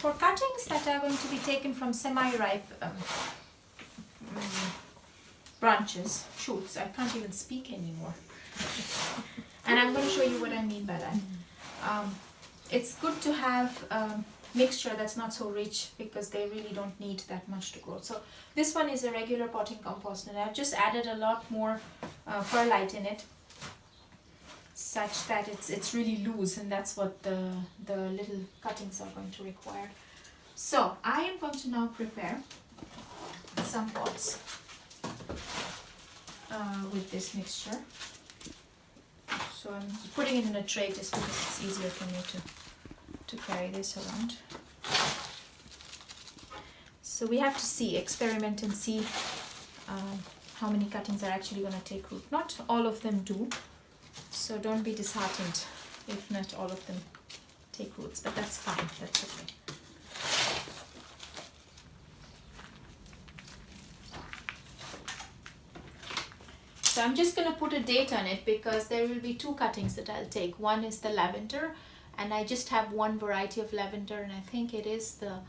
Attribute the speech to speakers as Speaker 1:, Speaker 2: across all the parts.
Speaker 1: For cuttings that are going to be taken from semi-ripe branches, shoots, I can't even speak anymore. And I'm going to show you what I mean by that. It's good to have mixture that's not so rich because they really don't need that much to grow. So this one is a regular potting compost, and I've just added a lot more perlite in it, such that it's really loose, and that's what the little cuttings are going to require. So I am going to now prepare some pots with this mixture. So I'm putting it in a tray just because it's easier for me to carry this around. So we have to see, experiment and see how many cuttings are actually going to take root. Not all of them do, so don't be disheartened if not all of them take roots, but that's fine, that's okay. So I'm just going to put a date on it because there will be two cuttings that I'll take. One is the lavender, and I just have one variety of lavender, and I think it is the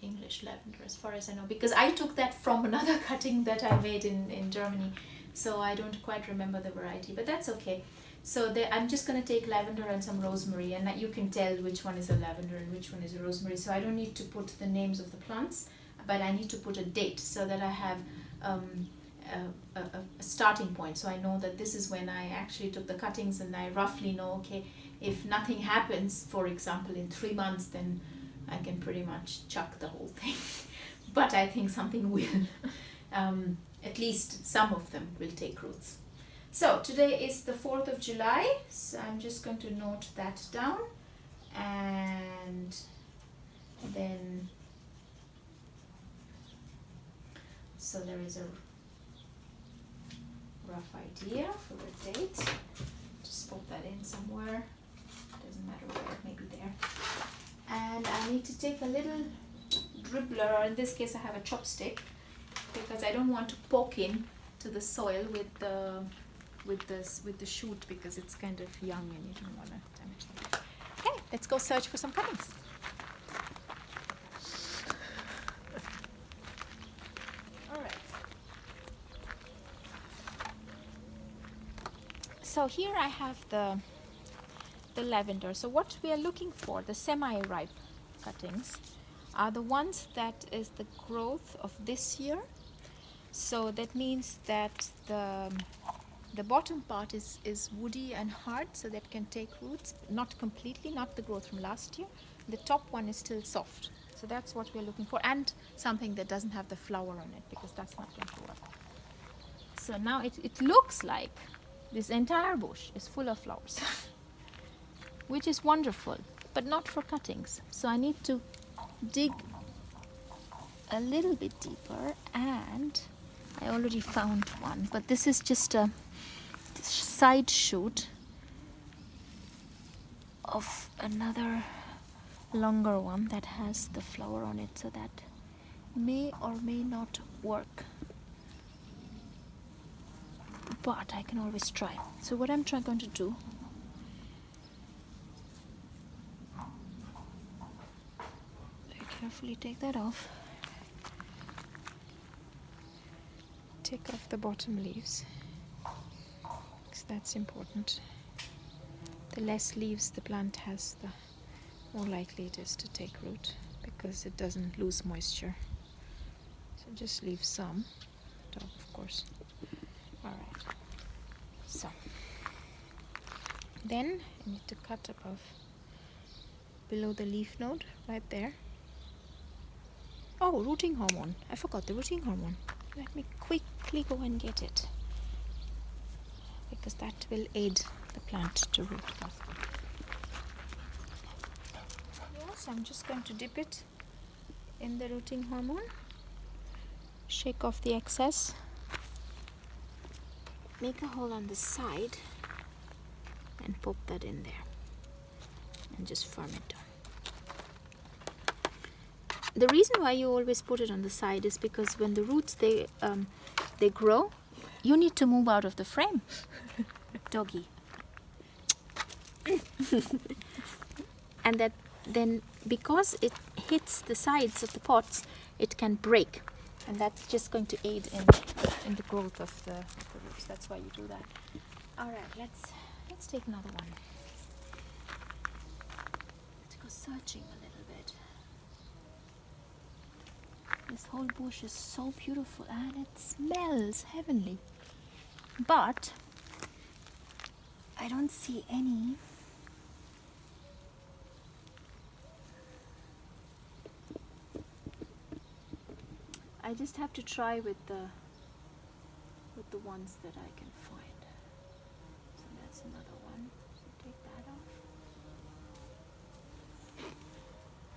Speaker 1: English lavender as far as I know, because I took that from another cutting that I made in Germany, so I don't quite remember the variety, but that's okay. So I'm just going to take lavender and some rosemary, and you can tell which one is a lavender and which one is a rosemary. So I don't need to put the names of the plants, but I need to put a date so that I have a starting point, so I know that this is when I actually took the cuttings, and I roughly know, okay, if nothing happens, for example, in 3 months, then I can pretty much chuck the whole thing. But I think something will. At least some of them will take roots. So today is the 4th of July, so I'm just going to note that down, and then so there is a rough idea for a date. Just put that in somewhere, doesn't matter where, maybe there. And I need to take a little dribbler, or in this case I have a chopstick, because I don't want to poke in to the soil with the shoot, because it's kind of young and you don't want to damage them. Okay, let's go search for some cuttings. So here I have the lavender. So what we are looking for, the semi-ripe cuttings, are the ones that is the growth of this year. So that means that the bottom part is woody and hard, so that can take roots, not completely, not the growth from last year. The top one is still soft. So that's what we're looking for, and something that doesn't have the flower on it, because that's not going to work. So now it looks like this entire bush is full of flowers, which is wonderful, but not for cuttings. So I need to dig a little bit deeper, and I already found one, but this is just a side shoot of another longer one that has the flower on it, so that may or may not work. But I can always try. So what I'm going to do, very carefully take that off. Take off the bottom leaves, because that's important. The less leaves the plant has, the more likely it is to take root, because it doesn't lose moisture. So just leave some, top of course. Alright, so then I need to cut above, below the leaf node, right there. Oh, rooting hormone. I forgot the rooting hormone. Let me quickly go and get it, because that will aid the plant to root faster. Yes, I'm just going to dip it in the rooting hormone, shake off the excess, make a hole on the side and pop that in there and just firm it down. The reason why you always put it on the side is because when the roots they grow, you need to move out of the frame. Doggy. And that then because it hits the sides of the pots, it can break, and that's just going to aid in the growth of the roots. That's why you do that. All right, let's take another one. Let's go searching a little bit. This whole bush is so beautiful and it smells heavenly, but I don't see any. I just have to try with the ones that I can find. So that's another one. So take that off.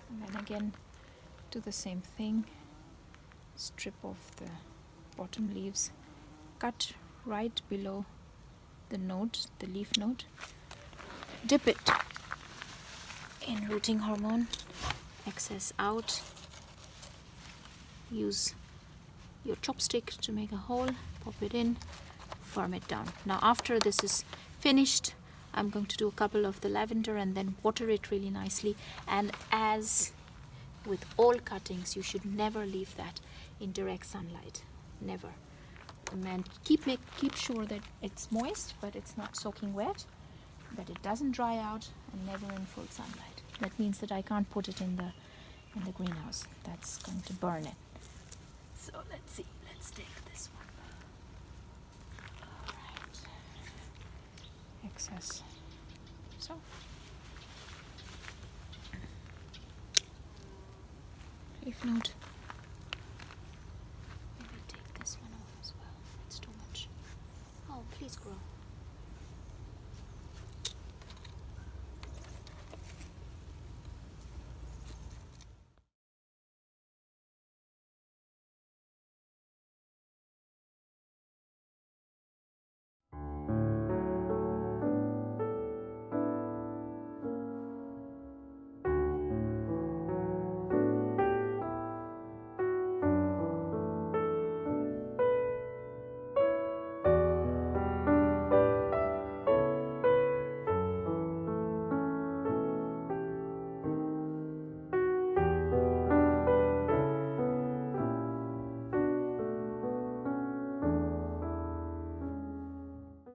Speaker 1: And then again do the same thing. Strip off the bottom leaves. Cut right below the node, the leaf node. Dip it in rooting hormone. Excess out. Use your chopstick to make a hole, pop it in, firm it down. Now after this is finished, I'm going to do a couple of the lavender and then water it really nicely. And as with all cuttings, you should never leave that in direct sunlight, never. And keep sure that it's moist but it's not soaking wet, that it doesn't dry out, and never in full sunlight. That means that I can't put it in the greenhouse. That's going to burn it. So let's see, let's take this one. All right. Excess. So. Leaf node. Maybe take this one off as well. It's too much. Oh, please grow.